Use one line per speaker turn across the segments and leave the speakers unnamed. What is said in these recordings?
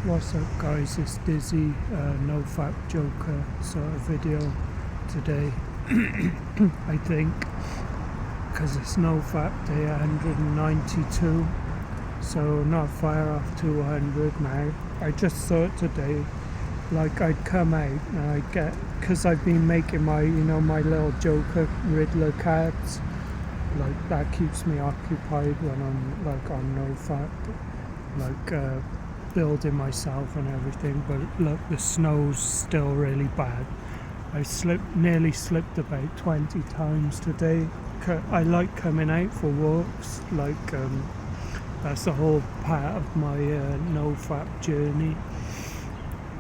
What's up guys, it's Dizzy, NoFap Joker sort of video today. I think because it's NoFap day 192, so not far off 200 now. I just thought today like I'd come out and I'd get, because I've been making my my little Joker Riddler cards, like that keeps me occupied when I'm like on NoFap, like building myself and everything. But look, the snow's still really bad. I nearly slipped about 20 times today. I like coming out for walks, like that's the whole part of my NoFap journey.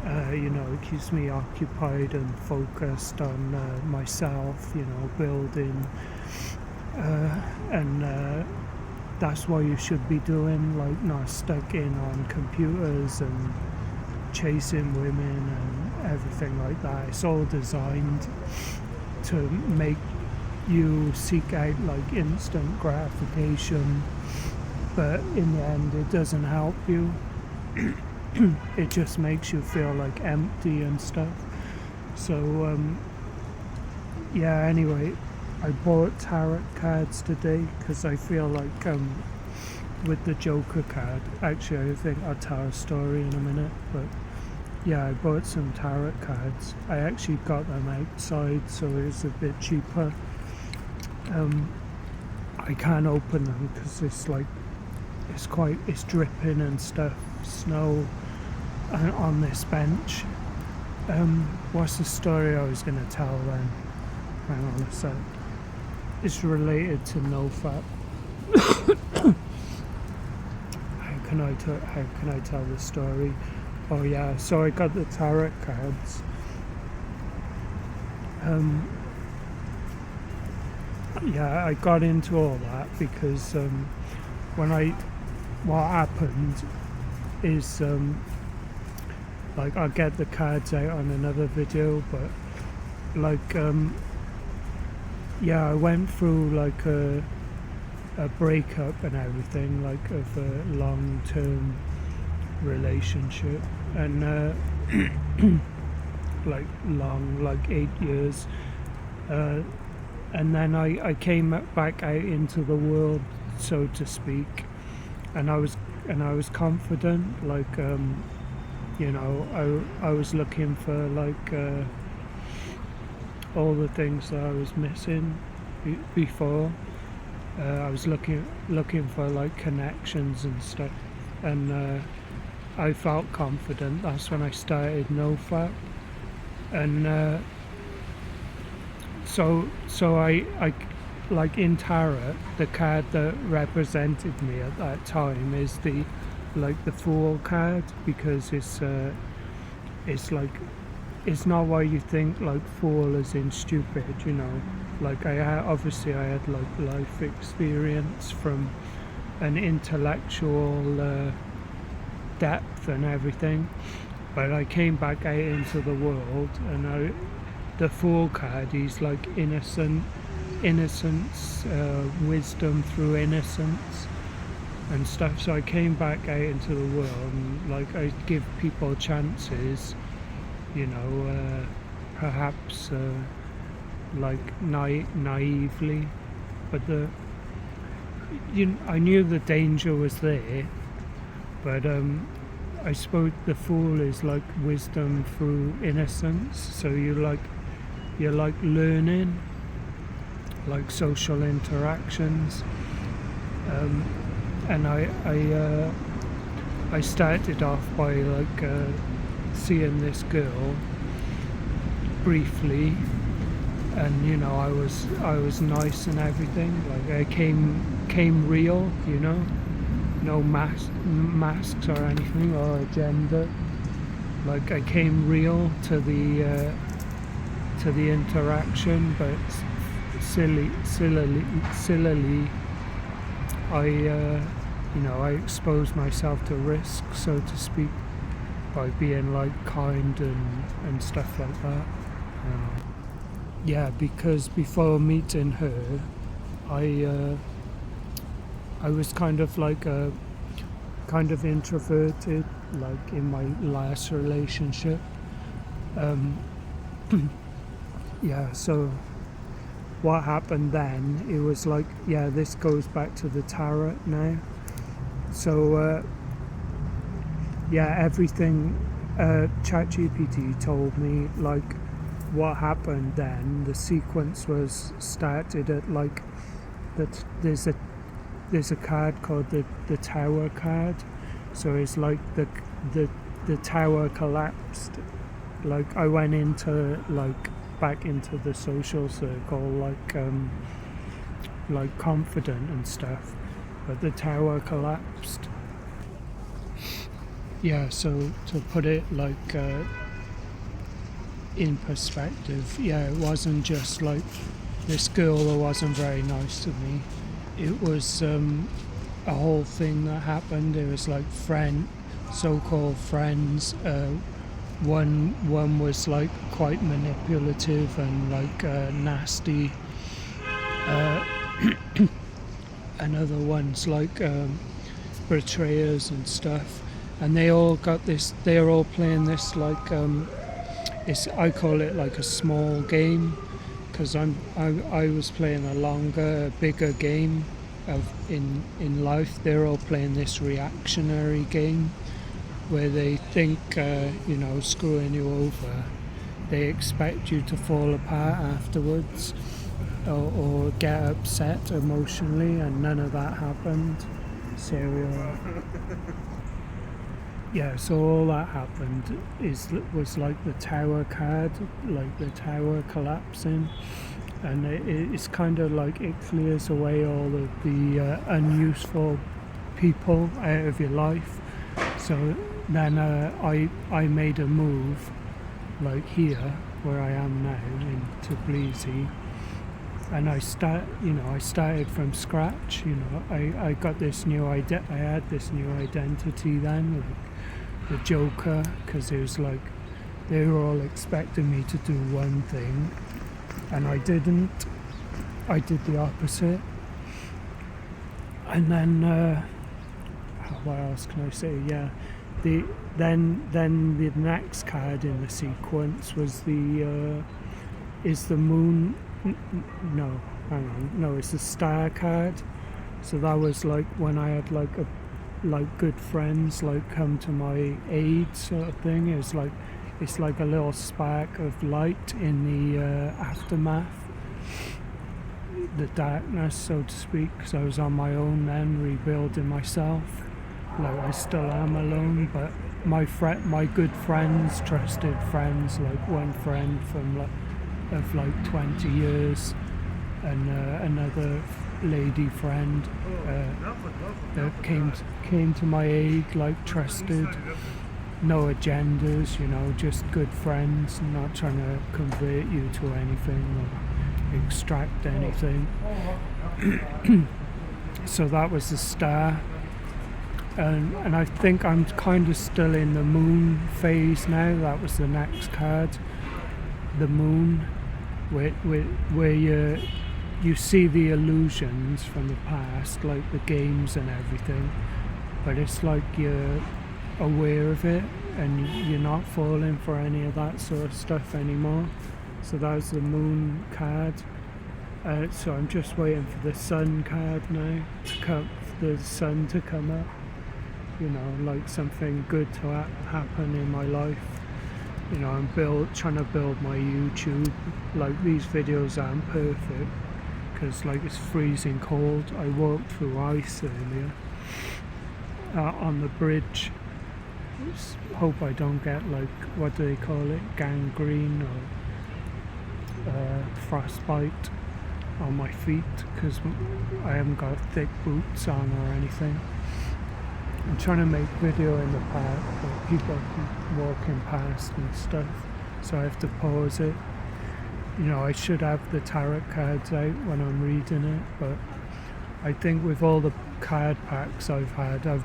It keeps me occupied and focused on myself, building, and that's what you should be doing, like not stuck in on computers and chasing women and everything like that. It's all designed to make you seek out like instant gratification, but in the end it doesn't help you. It just makes you feel like empty and stuff. So anyway, I bought tarot cards today because I feel like with the Joker card, actually I think I'll tell a story in a minute, but yeah, I bought some tarot cards. I actually got them outside, so it was a bit cheaper. I can't open them because it's dripping and stuff, snow on this bench. What's the story I was going to tell then? Hang on a sec. It's related to NoFap. How can I tell the story? Oh yeah, so I got the tarot cards. I got into all that because what happened is like I'll get the cards out on another video, but like I went through like a breakup and everything, like of a long-term relationship, and like 8 years, and then I came back out into the world, so to speak, and I was confident, like I was looking for like all the things that I was missing before. I was looking for like connections and stuff, and I felt confident. That's when I started NoFap, and so I like in tarot, the card that represented me at that time is the Fool card, because it's like, it's not what you think, like fool as in stupid, like I had like life experience from an intellectual depth and everything, but I came back out into the world, and the Fool card is like innocence, wisdom through innocence and stuff. So I came back out into the world, and like I give people chances, perhaps like naively, but I knew the danger was there, but I suppose the Fool is like wisdom through innocence. So you're like learning, like social interactions, and I started off by like seeing this girl briefly, and I was nice and everything, like I came real, no masks or anything or agenda, like I came real to the interaction, but sillily I exposed myself to risk, so to speak, by being like kind and stuff like that. Because before meeting her, I was kind of like a kind of introverted, like in my last relationship. Yeah, so what happened then, it was like, yeah, this goes back to the tarot now. So yeah, everything ChatGPT told me, like what happened then, the sequence was started at like that. There's a card called the Tower card. So it's like the tower collapsed. Like I went into back into the social circle, like confident and stuff, but the tower collapsed. Yeah, so to put it like in perspective, yeah, it wasn't just like this girl that wasn't very nice to me. It was a whole thing that happened. It was like so-called friends. One was like quite manipulative and like nasty. Another one's like betrayers and stuff. And they all got this. They're all playing this like I call it like a small game, because I was playing a bigger game in life. They're all playing this reactionary game where they think screwing you over, they expect you to fall apart afterwards or get upset emotionally, and none of that happened. So yeah, so all that happened was like the tower card, like the tower collapsing, and it's kind of like it clears away all of the unuseful people out of your life. So then I made a move, like here where I am now in Tbilisi, and I started from scratch. I got this new I had this new identity then, like the Joker, because it was like they were all expecting me to do one thing and I didn't. I did the opposite. And then what else can I say? Yeah, then the next card in the sequence was is the moon. No, hang on. No, it's the star card. So that was like when I had like good friends like come to my aid, sort of thing. It's like a little spark of light in the aftermath, the darkness, so to speak. Because I was on my own then, rebuilding myself. Like I still am alone, but my good friends, trusted friends, like one friend of 20 years, and another lady friend that came to my aid, like trusted, no agendas, just good friends, not trying to convert you to anything or extract anything. So that was the star. And I think I'm kind of still in the moon phase now. That was the next card, the moon, where you see the illusions from the past, like the games and everything, but it's like you're aware of it and you're not falling for any of that sort of stuff anymore. So that was the moon card. So I'm just waiting for the sun card now the sun to come up. Like something good to happen in my life. I'm trying to build my YouTube. Like these videos aren't perfect because like it's freezing cold. I walked through ice earlier on the bridge. Hope I don't get like, what do they call it, gangrene or frostbite on my feet, because I haven't got thick boots on or anything. I'm trying to make video in the park, but people keep walking past and stuff, so I have to pause it. I should have the tarot cards out when I'm reading it, but I think with all the card packs I've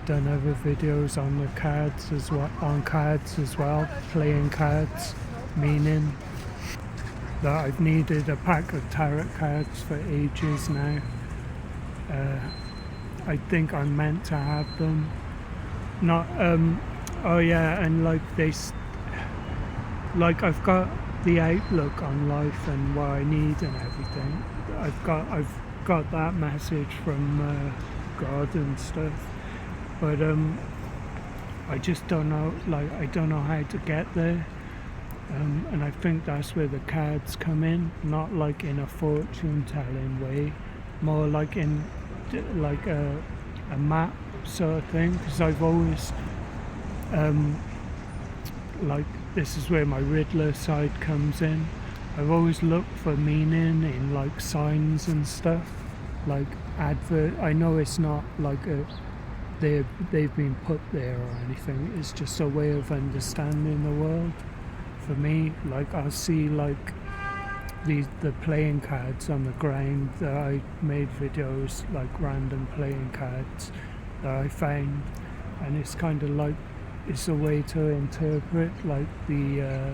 done other videos on the cards as well, playing cards, meaning that I've needed a pack of tarot cards for ages now. I think I'm meant to have them, not oh yeah, and like like I've got the outlook on life and what I need and everything. I've got that message from God and stuff, but I just don't know, like I don't know how to get there. And I think that's where the cards come in, not like in a fortune telling way, more like in like a map sort of thing, because I've always like, this is where my Riddler side comes in. I've always looked for meaning in like signs and stuff, like advert. I know it's not like they've been put there or anything. It's just a way of understanding the world. For me, like I'll see like the playing cards on the ground that I made videos, like random playing cards that I found, and it's kind of like it's a way to interpret like the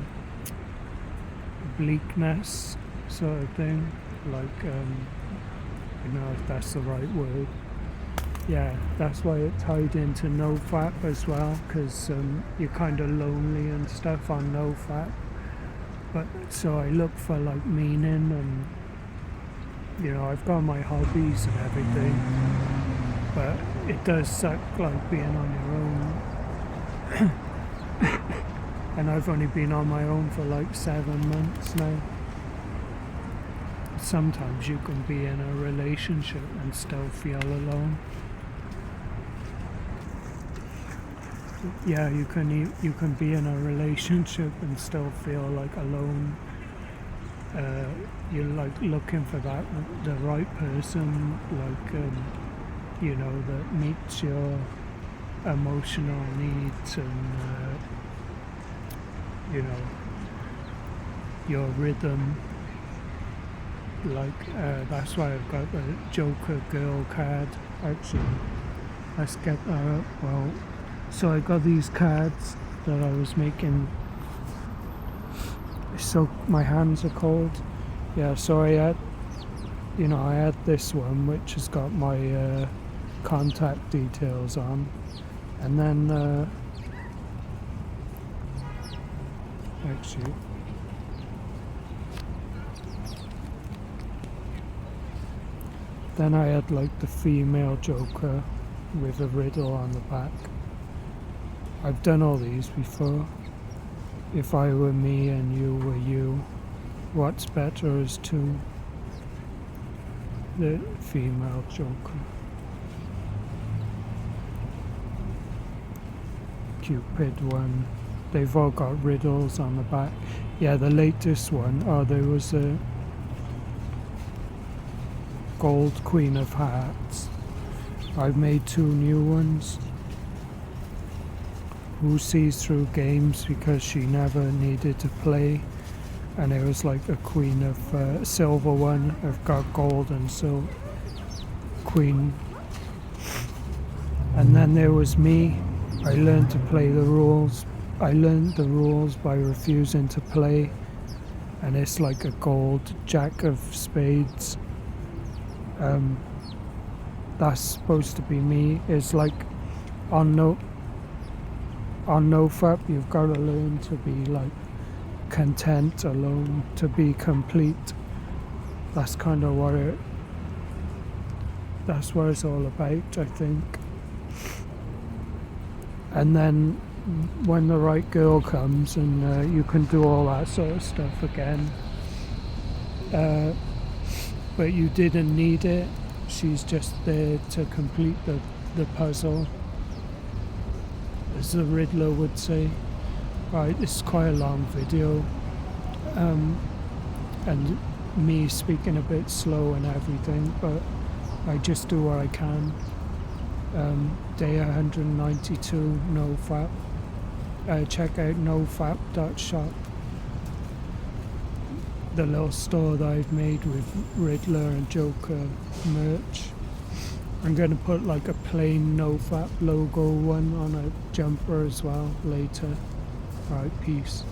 bleakness sort of thing, like you know, if that's the right word. Yeah, that's why it tied into NoFap as well, because you're kind of lonely and stuff on NoFap. But so I look for like meaning, and you know, I've got my hobbies and everything, but it does suck like being on your own. And I've only been on my own for like 7 months now. Sometimes you can be in a relationship and still feel alone. Yeah, you can be in a relationship and still feel like alone. You're like looking for the right person, like you know, that meets your emotional needs and you know, your rhythm. Like that's why I've got the Joker girl card. Actually, let's get that up. Well, so I got these cards that I was making. So my hands are cold. Yeah, so I had this one which has got my contact details on, and then actually, then I had like the female Joker with a riddle on the back. I've done all these before. If I were me and you were you, what's better is two. The female Joker. Cupid one. They've all got riddles on the back. Yeah, the latest one, there was a gold Queen of Hearts. I've made 2 new ones. Who sees through games because she never needed to play. And it was like a Queen of silver one. I've got gold and silver Queen. And then there was me. I learned to play the rules. I learned the rules by refusing to play. And it's like a gold Jack of Spades. That's supposed to be me. It's like on NoFap, you've got to learn to be like content alone, to be complete. That's kind of that's what it's all about, I think. And then when the right girl comes, and you can do all that sort of stuff again. But you didn't need it. She's just there to complete the puzzle, as the Riddler would say. Right, this is quite a long video, and me speaking a bit slow and everything, but I just do what I can. Day 192, NoFap. Check out nofap.shop, the little store that I've made with Riddler and Joker merch. I'm going to put like a plain NoFap logo one on a jumper as well later. Alright, peace.